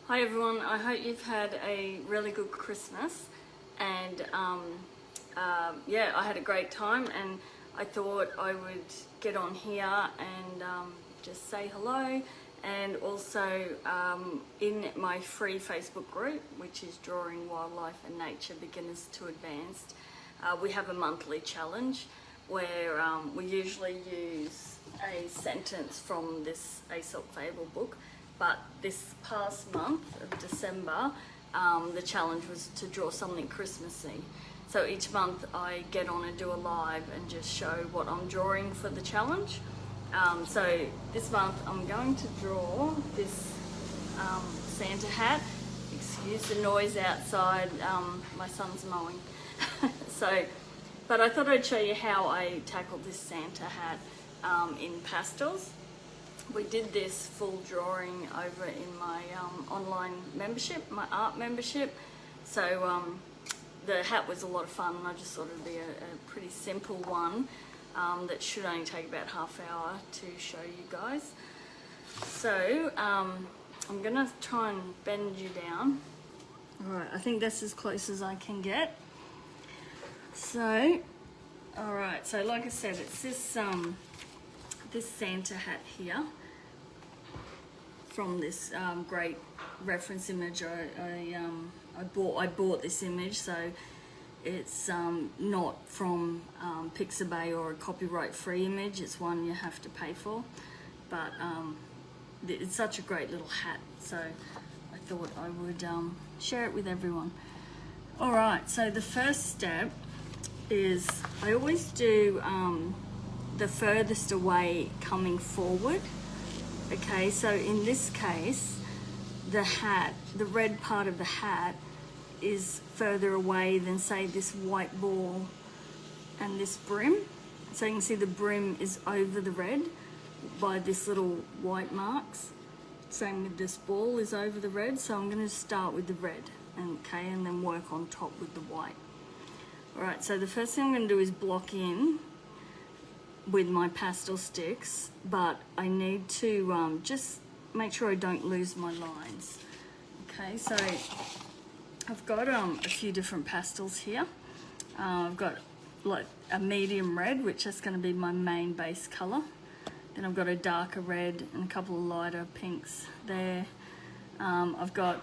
Hi everyone, I hope you've had a really good Christmas and yeah, I had a great time and I thought I would get on here and just say hello, and also in my free Facebook group, which is Drawing Wildlife and Nature Beginners to Advanced, we have a monthly challenge where we usually use a sentence from this Aesop fable book. But this past month of December, the challenge was to draw something Christmassy. So each month I get on and do a live and just show what I'm drawing for the challenge. So this month I'm going to draw this Santa hat. Excuse the noise outside, my son's mowing. But I thought I'd show you how I tackled this Santa hat in pastels. We did this full drawing over in my online membership, my art membership. So the hat was a lot of fun, and I just thought it'd be a pretty simple one that should only take about half hour to show you guys. So I'm gonna try and bend you down. All right, I think that's as close as I can get. So, all right, so like I said, it's this this Santa hat here from this great reference image. I bought this image, so it's not from Pixabay or a copyright-free image. It's one you have to pay for, but it's such a great little hat, so I thought I would share it with everyone. All right, so the first step is I always do the furthest away coming forward. Okay, so in this case, the hat, the red part of the hat is further away than, say, this white ball and this brim. So you can see the brim is over the red by this little white marks. Same with this ball is over the red, so I'm going to start with the red, okay, and then work on top with the white. All right, so the first thing I'm going to do is block in with my pastel sticks, but I need to just make sure I don't lose my lines. Okay, so I've got a few different pastels here. I've got like a medium red, which is going to be my main base color. Then I've got a darker red and a couple of lighter pinks there. I've got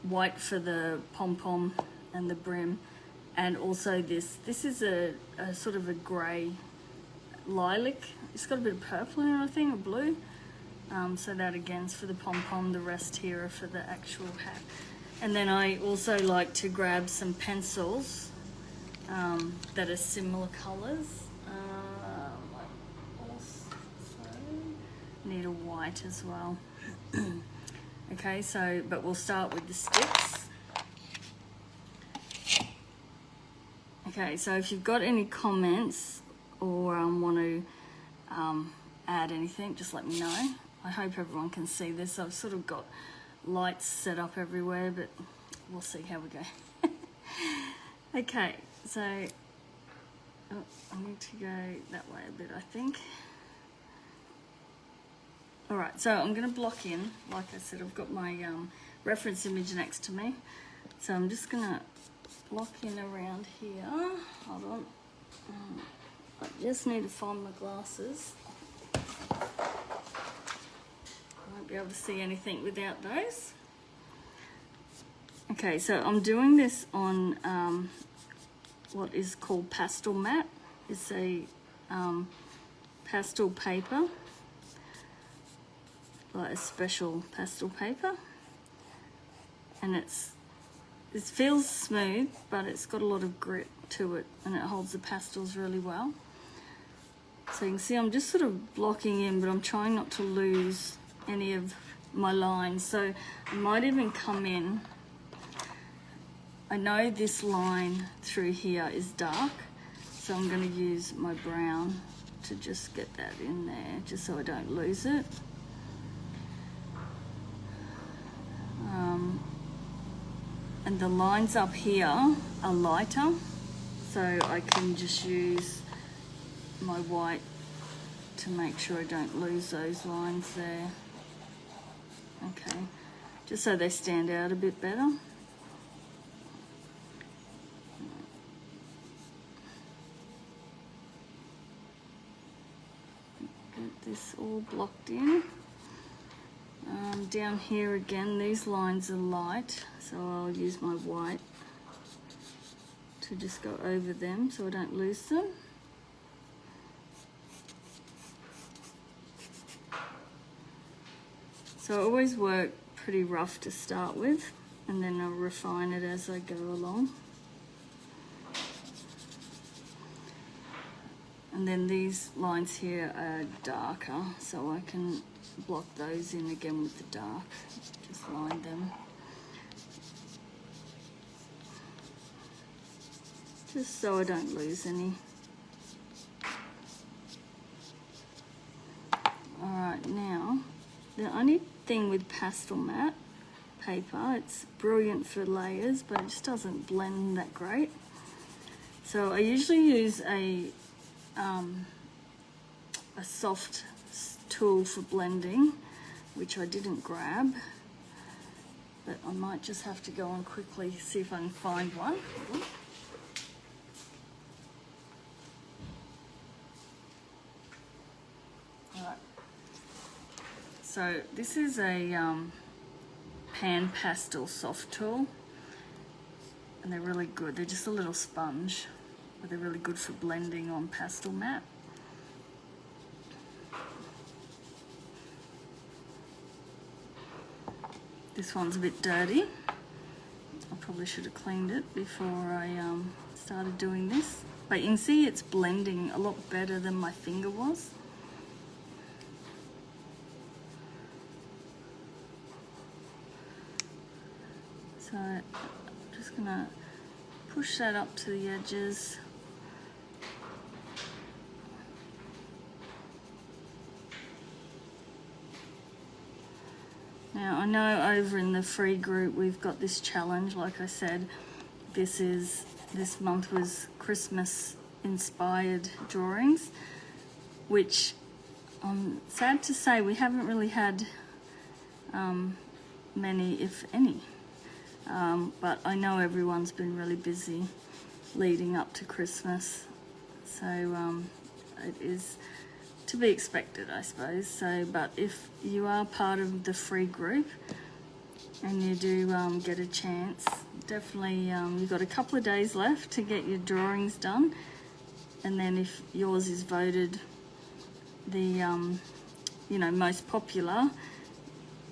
white for the pom-pom and the brim, and also this is a sort of a grey lilac. It's got a bit of purple in it, I think, or blue. So that again's for the pom-pom, the rest here are for the actual hat. And then I also like to grab some pencils that are similar colours. Also need a white as well. Okay, so, but we'll start with the sticks. Okay, so if you've got any comments or want to add anything, just let me know. I hope everyone can see this. I've sort of got lights set up everywhere, but we'll see how we go. Okay, so I need to go that way a bit, I think. All right, so I'm going to block in. Like I said, I've got my reference image next to me. So I'm just going to block in around here. Hold on. I just need to find my glasses. I won't be able to see anything without those. Okay, so I'm doing this on what is called pastel mat. It's a pastel paper, like a special pastel paper, and it feels smooth, but it's got a lot of grit to it, and it holds the pastels really well. So you can see I'm just sort of blocking in, but I'm trying not to lose any of my lines. So I might even come in. I know this line through here is dark, so I'm going to use my brown to just get that in there, just so I don't lose it. And the lines up here are lighter, so I can just use my white to make sure I don't lose those lines there. Okay, just so they stand out a bit better. Get this all blocked in. Down here again, these lines are light, so I'll use my white to just go over them so I don't lose them. So I always work pretty rough to start with, and then I'll refine it as I go along. And then these lines here are darker, so I can block those in again with the dark. Just line them. Just so I don't lose any. Alright, now, the only thing with pastel matte paper, it's brilliant for layers, but it just doesn't blend that great. So I usually use a soft tool for blending, which I didn't grab, but I might just have to go on quickly see if I can find one. Alright, so this is a pan pastel soft tool, and they're really good. They're just a little sponge, but they're really good for blending on pastel matte. This one's a bit dirty. I probably should have cleaned it before I started doing this. But you can see it's blending a lot better than my finger was. So I'm just gonna push that up to the edges. Now I know over in the free group we've got this challenge. Like I said, this month was Christmas inspired drawings, which I'm sad to say we haven't really had many, if any. But I know everyone's been really busy leading up to Christmas, so it is to be expected, I suppose. So, but if you are part of the free group and you do get a chance, definitely you've got a couple of days left to get your drawings done, and then if yours is voted the most popular,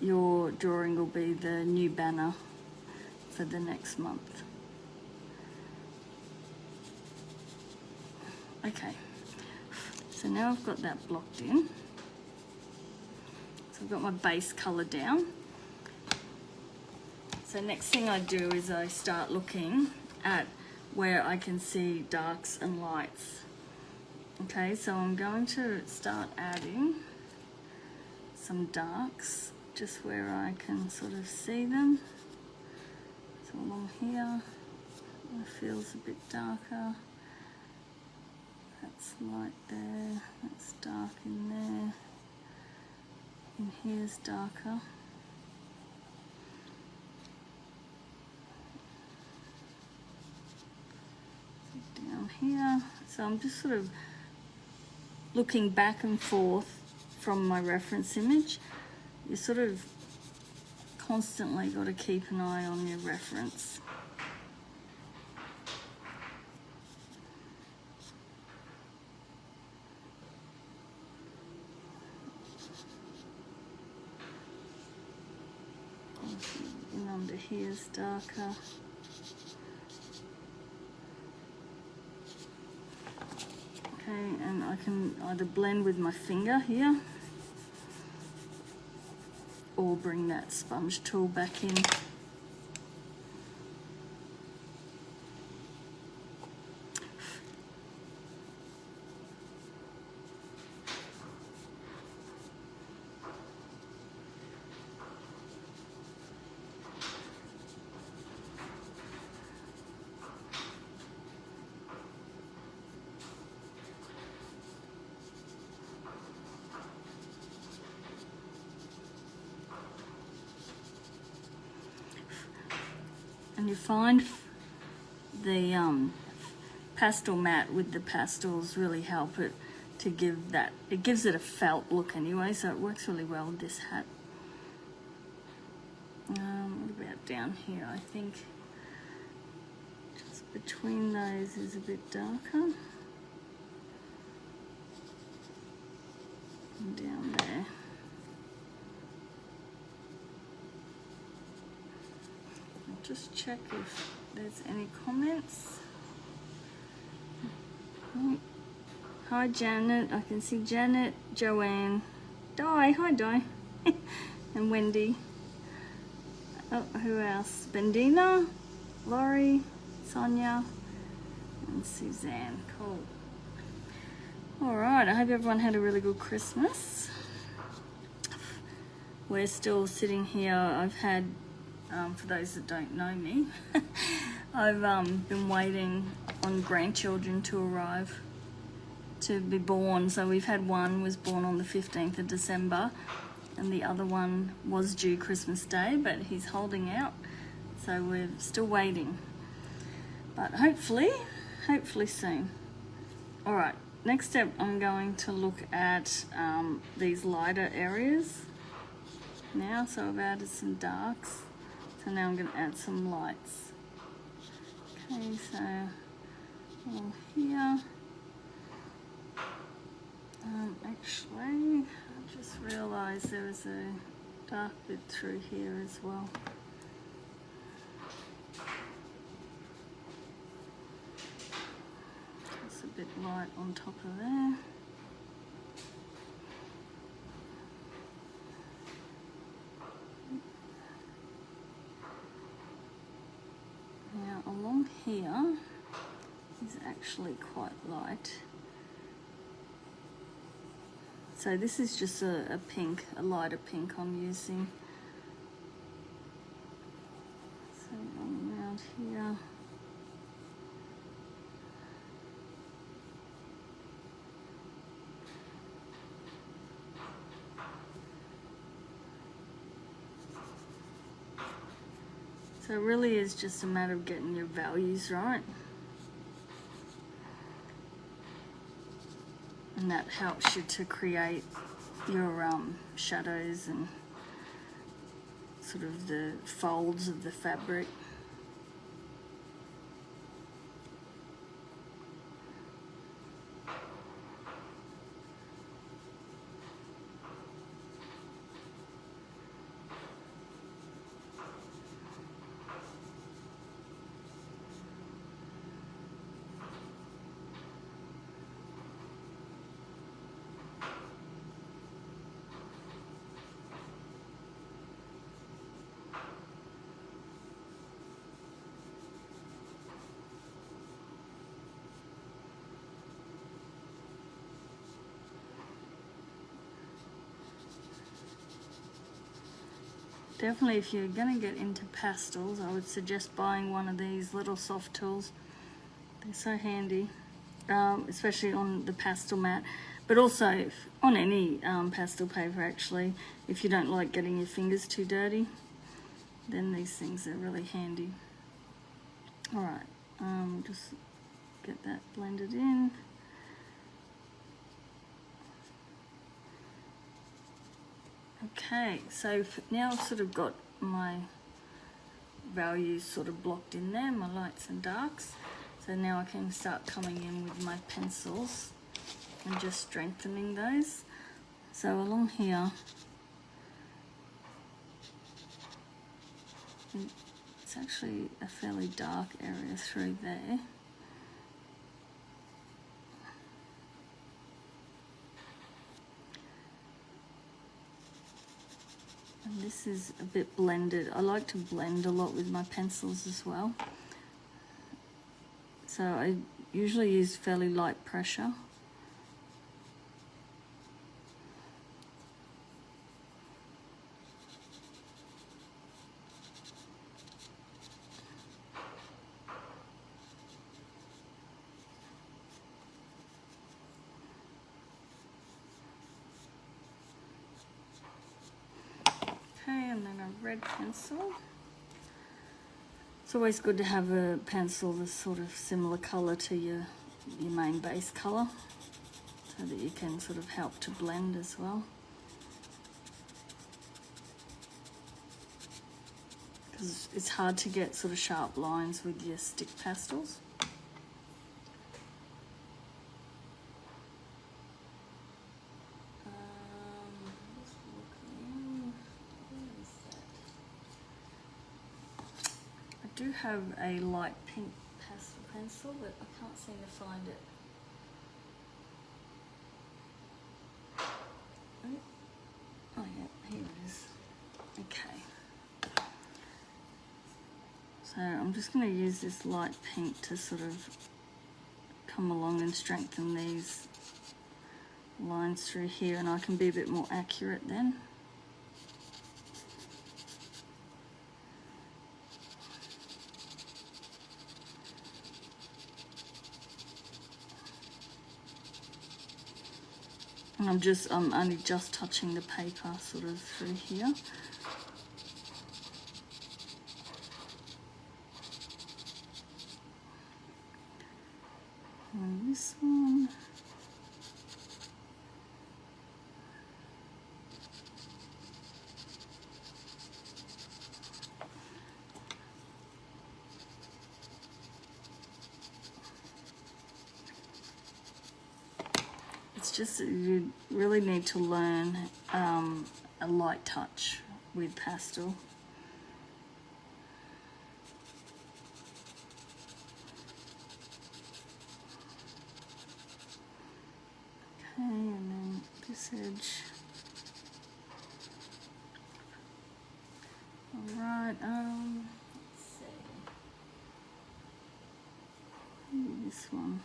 your drawing will be the new banner for the next month. Okay, so now I've got that blocked in. So I've got my base colour down. So next thing I do is I start looking at where I can see darks and lights. Okay, so I'm going to start adding some darks just where I can sort of see them. So along here, it feels a bit darker. That's light there, that's dark in there. And here's darker. So down here, so I'm just sort of looking back and forth from my reference image. You sort of constantly got to keep an eye on your reference. And under here is darker. Okay, and I can either blend with my finger here or bring that sponge tool back in. And you find the pastel mat with the pastels really help it to give that, it gives it a felt look anyway, so it works really well with this hat. What about down here? I think just between those is a bit darker. And down there. I'll just check if there's any comments. Hi Janet, I can see Janet, Joanne, Di, hi Di, and Wendy. Oh, who else? Bendina, Laurie, Sonia, and Suzanne. Cool. Alright, I hope everyone had a really good Christmas. We're still sitting here. I've had, for those that don't know me, I've been waiting on grandchildren to arrive, to be born. So we've had one was born on the 15th of December and the other one was due Christmas Day, but he's holding out, so we're still waiting, but hopefully soon. All right, next step, I'm going to look at these lighter areas now. So I've added some darks, so now I'm going to add some lights. Okay, so all here. Actually, I just realised there was a dark bit through here as well. Just a bit light on top of there. Now along here is actually quite light. So this is just a pink, a lighter pink I'm using. So on around here. So it really is just a matter of getting your values right. And that helps you to create your shadows and sort of the folds of the fabric. Definitely, if you're going to get into pastels, I would suggest buying one of these little soft tools. They're so handy, especially on the pastel mat, but also on any pastel paper actually. If you don't like getting your fingers too dirty, then these things are really handy. Alright, just get that blended in. Okay, so now I've sort of got my values sort of blocked in there, my lights and darks. So now I can start coming in with my pencils and just strengthening those. So along here, it's actually a fairly dark area through there. And this is a bit blended. I like to blend a lot with my pencils as well. So I usually use fairly light pressure. Okay, and then a red pencil. It's always good to have a pencil that's sort of similar colour to your main base colour, so that you can sort of help to blend as well. Because it's hard to get sort of sharp lines with your stick pastels. Just looking. Where is that? I do have a light pink pastel pencil, but I can't seem to find it. Oh yeah, here it is. Okay. So I'm just going to use this light pink to sort of come along and strengthen these lines through here, and I can be a bit more accurate then. And I'm only just touching the paper sort of through here. And this one. It's just you really need to learn a light touch with pastel. Okay, and then this edge. All right, let's see. Maybe this one.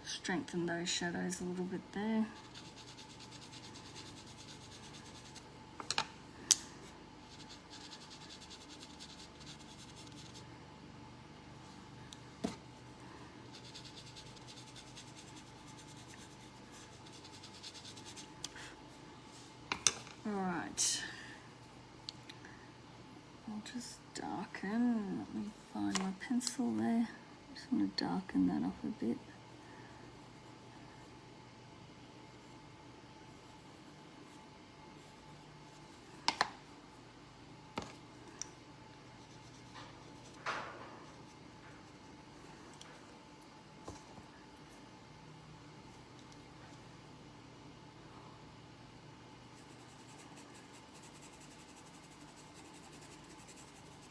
Strengthen those shadows a little bit there. All right. I'll just darken. Let me find my pencil there. Just want to darken that off a bit.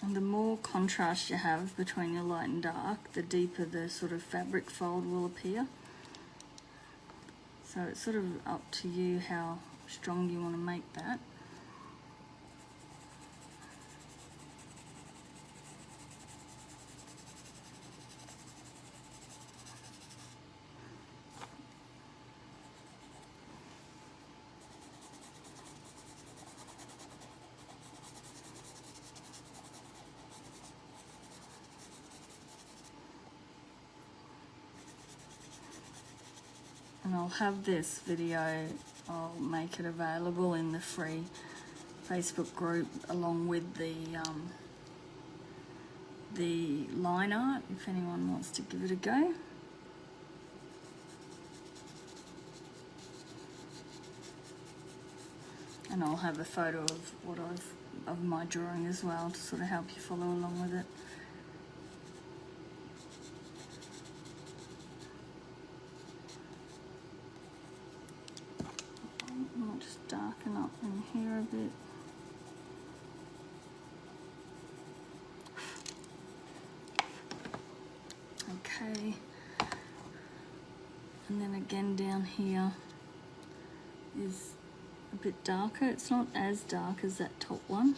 And the more contrast you have between your light and dark, the deeper the sort of fabric fold will appear. So it's sort of up to you how strong you want to make that. And I'll have this video, I'll make it available in the free Facebook group along with the line art if anyone wants to give it a go. And I'll have a photo of of my drawing as well to sort of help you follow along with it. I'll just darken up in here a bit. Okay. And then again down here is a bit darker. It's not as dark as that top one.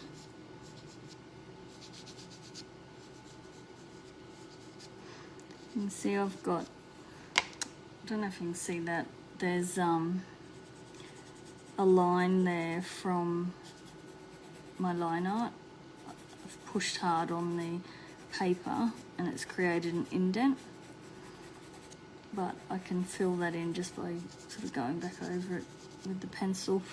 You can see I've got, I don't know if you can see that, there's a line there from my line art. I've pushed hard on the paper and it's created an indent, but I can fill that in just by sort of going back over it with the pencil.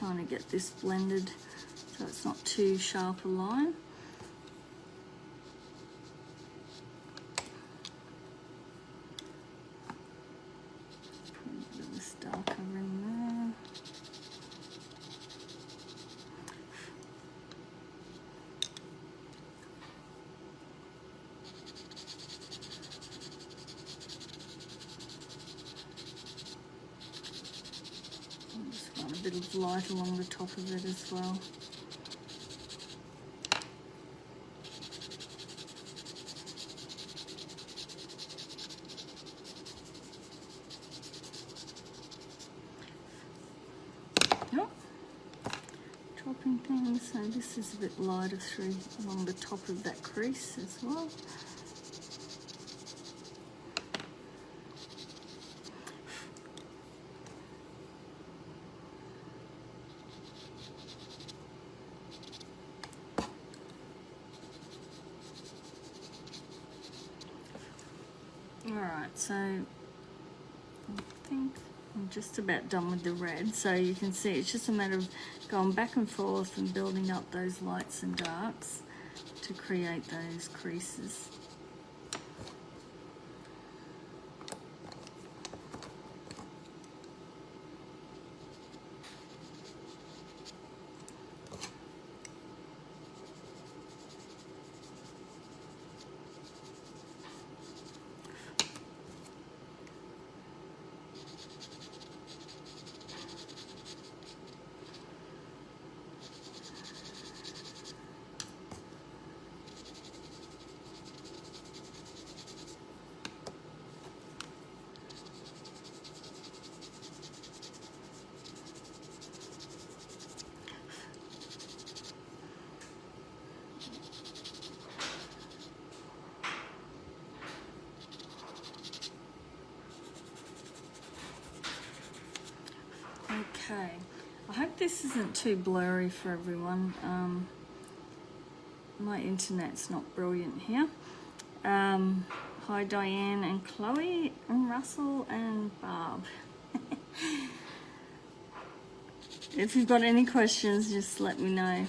trying to get this blended so it's not too sharp a line. Put a bit of this darker in there. Just run a bit of light along the top of it as well. Yep. Dropping things, so this is a bit lighter through along the top of that crease as well. Alright, so I think I'm just about done with the red. So you can see it's just a matter of going back and forth and building up those lights and darks to create those creases. Okay, I hope this isn't too blurry for everyone. My internet's not brilliant here. Hi Diane and Chloe and Russell and Barb. If you've got any questions, just let me know.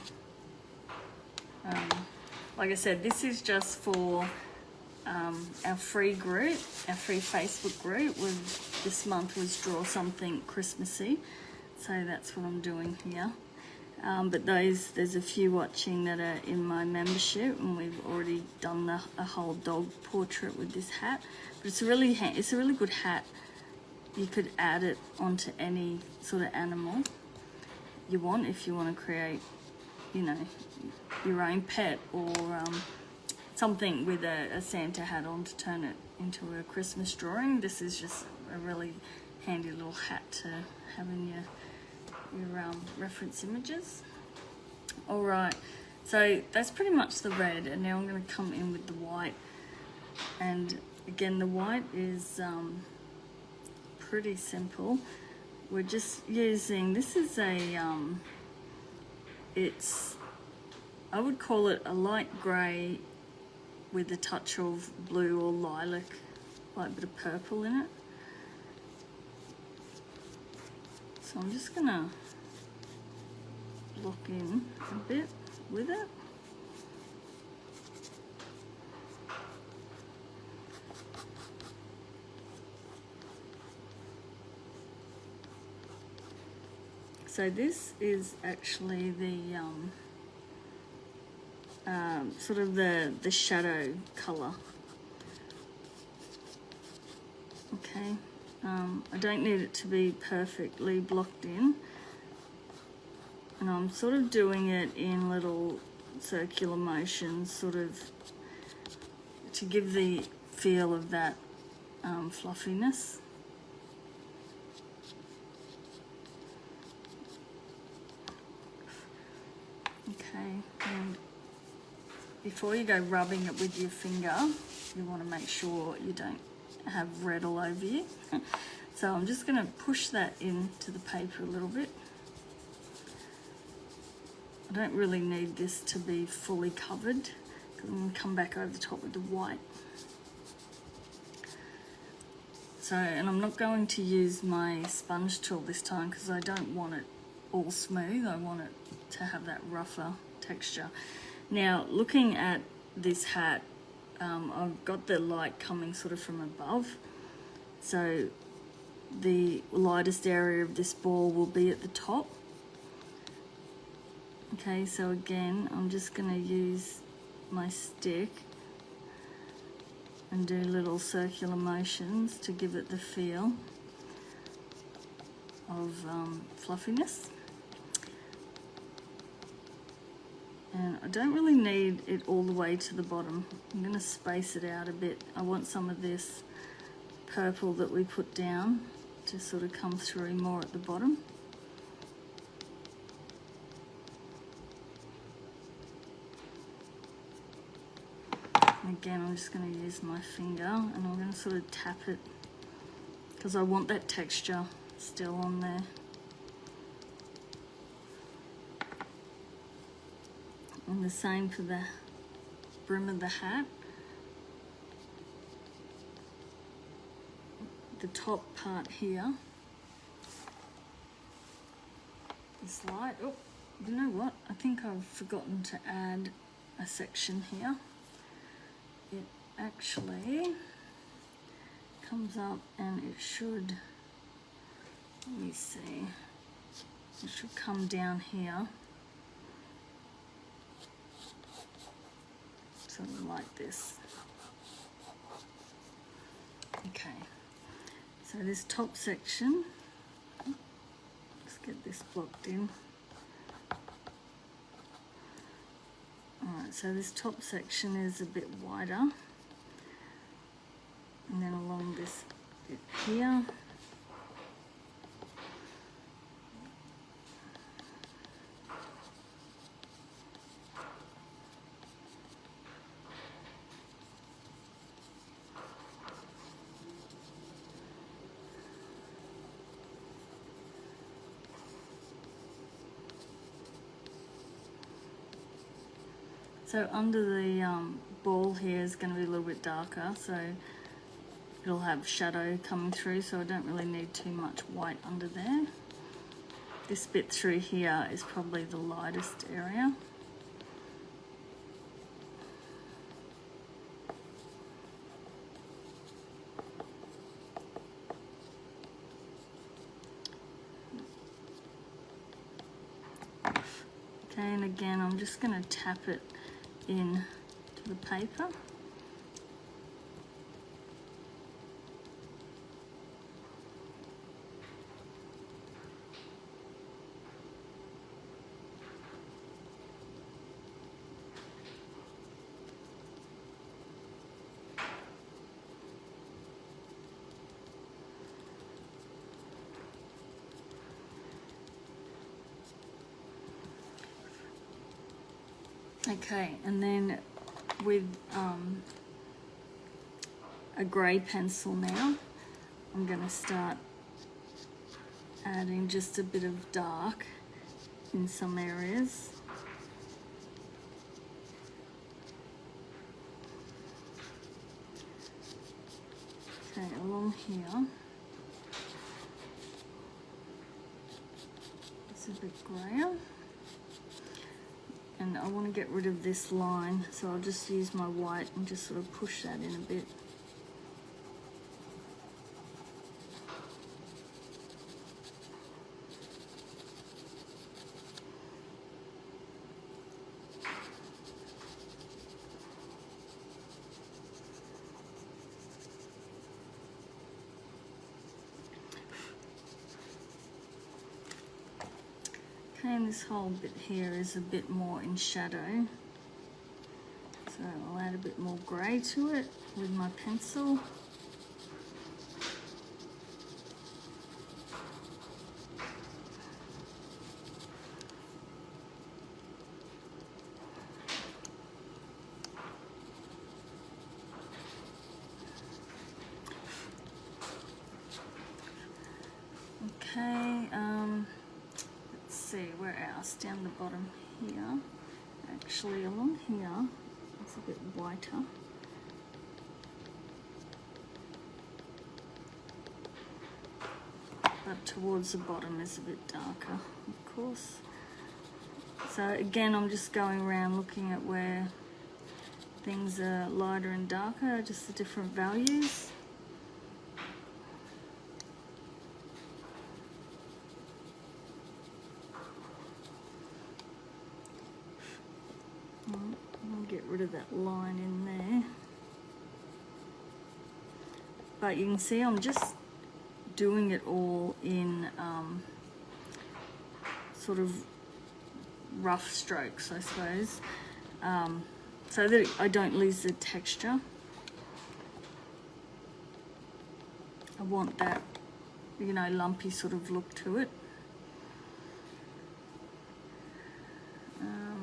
Like I said, this is just for our free group, our free Facebook group. This month was Draw Something Christmassy, so that's what I'm doing here. But there's a few watching that are in my membership, and we've already done a whole dog portrait with this hat. But it's a really good hat. You could add it onto any sort of animal you want if you want to create, you know, your own pet or something with a Santa hat on to turn it into a Christmas drawing. This is just a really handy little hat to have in your reference images. All right, so that's pretty much the red, and now I'm going to come in with the white. And again, the white is pretty simple. We're just using, this is a I would call it a light grey with a touch of blue or lilac, like a bit of purple in it. So I'm just gonna block in a bit with it. So this is actually the sort of the shadow colour. Okay, I don't need it to be perfectly blocked in, and I'm sort of doing it in little circular motions, sort of to give the feel of that fluffiness. Okay, and before you go rubbing it with your finger, you want to make sure you don't have red all over you. So I'm just going to push that into the paper a little bit. I don't really need this to be fully covered, because I'm going to come back over the top with the white. So, and I'm not going to use my sponge tool this time because I don't want it all smooth. I want it to have that rougher texture. Now, looking at this hat, I've got the light coming sort of from above. So the lightest area of this ball will be at the top. Okay, so again, I'm just going to use my stick and do little circular motions to give it the feel of fluffiness. And I don't really need it all the way to the bottom. I'm going to space it out a bit. I want some of this purple that we put down to sort of come through more at the bottom. And again, I'm just going to use my finger and I'm going to sort of tap it because I want that texture still on there. And the same for the brim of the hat. The top part here is light. Oh, you know what? I think I've forgotten to add a section here. It actually comes up and it should, let me see, it should come down here. Sort of like this. Okay. So this top section, let's get this blocked in. Alright, so this top section is a bit wider. And then along this bit here. So under the ball here is going to be a little bit darker, so it'll have shadow coming through, so I don't really need too much white under there. This bit through here is probably the lightest area. Okay, and again, I'm just going to tap it in to the paper. Okay, and then with a grey pencil now, I'm going to start adding just a bit of dark in some areas. Okay, along here, it's a bit greyer. And I want to get rid of this line, so I'll just use my white and just sort of push that in a bit. And this whole bit here is a bit more in shadow, so I'll add a bit more grey to it with my pencil. Okay, let's see, where else? Down the bottom here. Actually, along here, it's a bit whiter. but towards the bottom is a bit darker, of course. So again, I'm just going around looking at where things are lighter and darker, just the different values. I'll get rid of that line in there. But you can see I'm just doing it all in sort of rough strokes, I suppose, so that I don't lose the texture. I want that, you know, lumpy sort of look to it.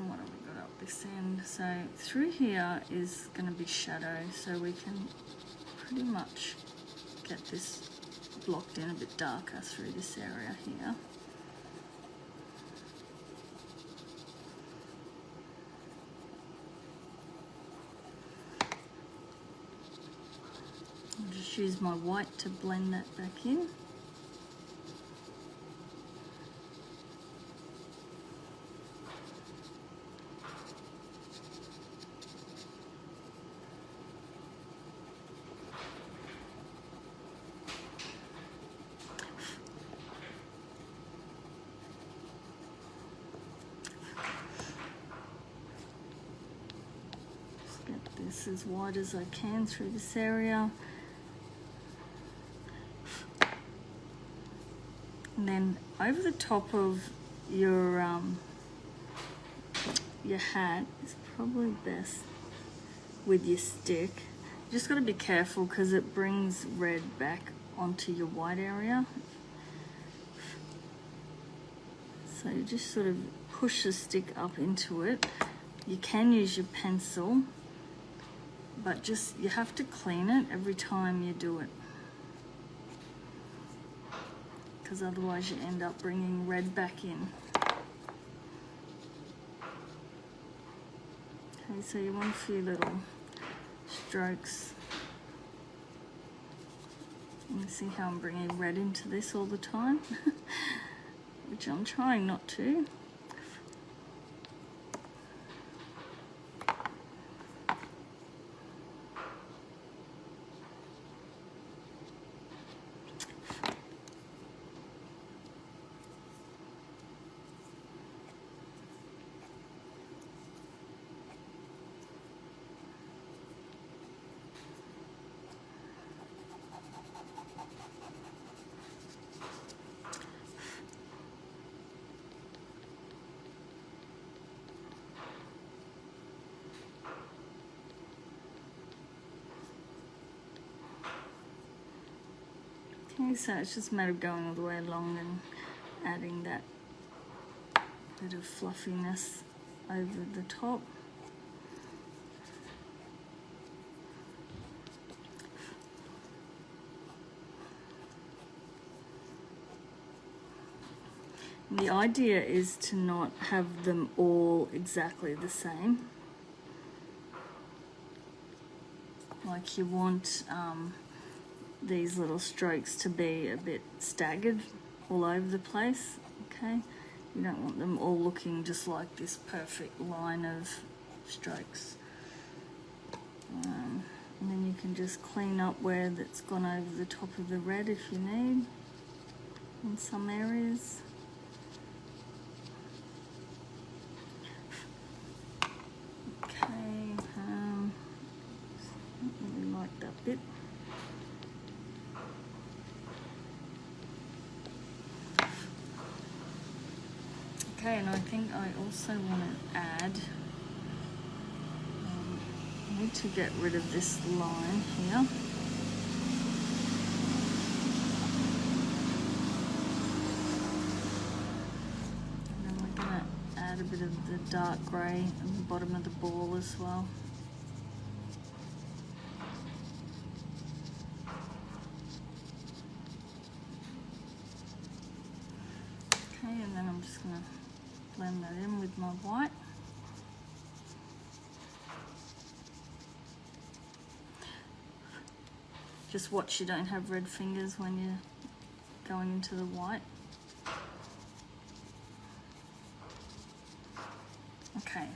What have we got up this end? So through here is going to be shadow, so we can pretty much get this blocked in a bit darker through this area here. I'll just use my white to blend that back in. Just get this as wide as I can through this area. And then over the top of your hat is probably best with your stick. You just got to be careful because it brings red back onto your white area. So you just sort of push the stick up into it. You can use your pencil, but just you have to clean it every time you do it, because otherwise you end up bringing red back in. Okay, so you want a few little strokes. You can see how I'm bringing red into this all the time, which I'm trying not to. Okay, so it's just a matter of going all the way along and adding that bit of fluffiness over the top. And the idea is to not have them all exactly the same. Like you want these little strokes to be a bit staggered all over the place, okay? You don't want them all looking just like this perfect line of strokes. And then you can just clean up where that's gone over the top of the red if you need, in some areas. Okay, don't really like that bit. Okay, and I think I also want to add, I need to get rid of this line here. And then we're going to add a bit of the dark grey at the bottom of the ball as well. Okay, and then I'm just going to blend that in with my white. Just watch you don't have red fingers when you're going into the white. Okay,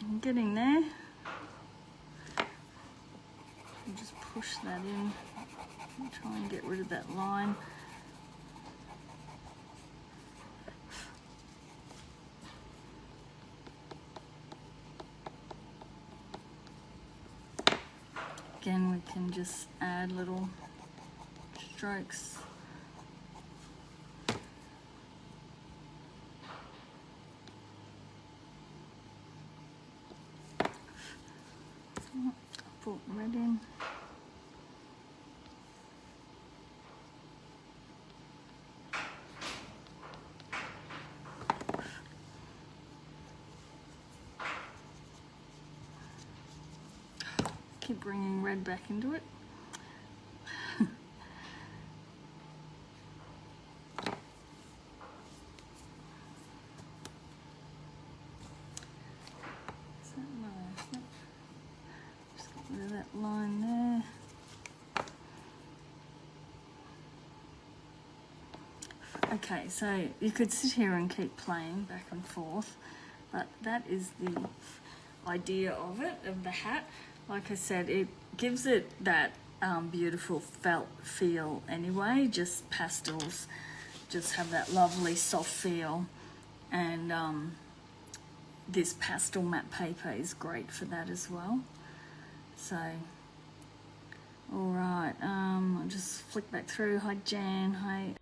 I'm getting there. And just push that in and try and get rid of that line. Again, we can just add little strokes. Put red in. Keep bringing red back into it. Just get rid of that line there. Okay, so you could sit here and keep playing back and forth, but that is the idea of it, of the hat. Like I said, it gives it that beautiful felt feel anyway. Just pastels just have that lovely soft feel, and this pastel matte paper is great for that as well. So, all right, I'll just flick back through. Hi Jan, hi